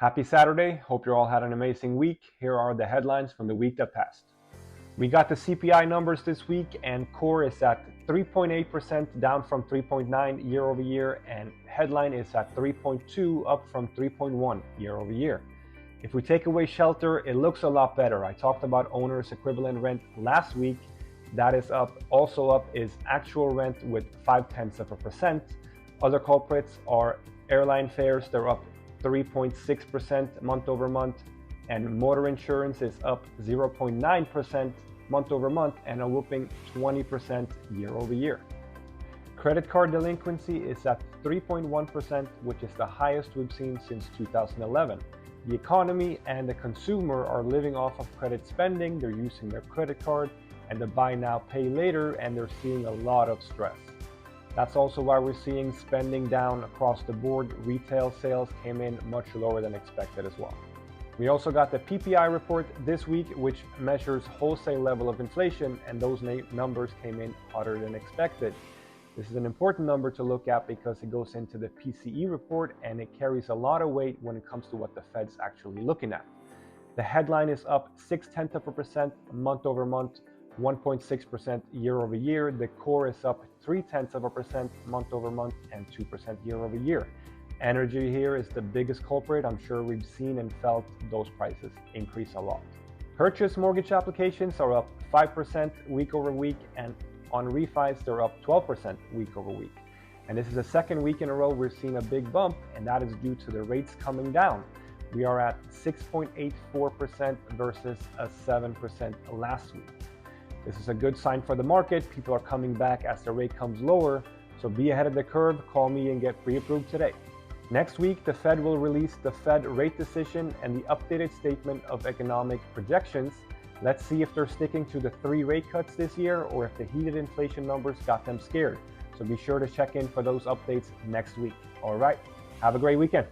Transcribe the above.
Happy Saturday. Hope you all had an amazing week. Here are the headlines from the week that passed. We got the CPI numbers this week, and core is at 3.8%, down from 3.9 year over year, and headline is at 3.2, up from 3.1 year over year. If we take away shelter, it looks a lot better. I talked about owner's equivalent rent last week. That is up. Also up is actual rent with 0.5%. Other culprits are airline fares. They're up 3.6% month over month, and motor insurance is up 0.9% month over month and a whooping 20% year over year. Credit card delinquency is at 3.1%, which is the highest we've seen since 2011. The economy and the consumer are living off of credit spending. They're using their credit card and the buy now, pay later, and they're seeing a lot of stress. That's also why we're seeing spending down across the board. Retail sales came in much lower than expected as well. We also got the PPI report this week, which measures wholesale level of inflation, and those numbers came in hotter than expected. This is an important number to look at because it goes into the PCE report and it carries a lot of weight when it comes to what the Fed's actually looking at. The headline is up 0.6% month over month, 1.6% year over year. The core is up 0.3% month over month and 2% year over year. Energy here is the biggest culprit. I'm sure we've seen and felt those prices increase a lot. Purchase mortgage applications are up 5% week over week, and on refis they're up 12% week over week. And this is the second week in a row we're seeing a big bump, and that is due to the rates coming down. We are at 6.84% versus a 7% last week. This is a good sign for the market. People are coming back as the rate comes lower, so be ahead of the curve. Call me and get pre-approved today. Next week, the Fed will release the Fed rate decision and the updated statement of economic projections. Let's see if they're sticking to the 3 rate cuts this year or if the heated inflation numbers got them scared. So be sure to check in for those updates next week. All right, have a great weekend.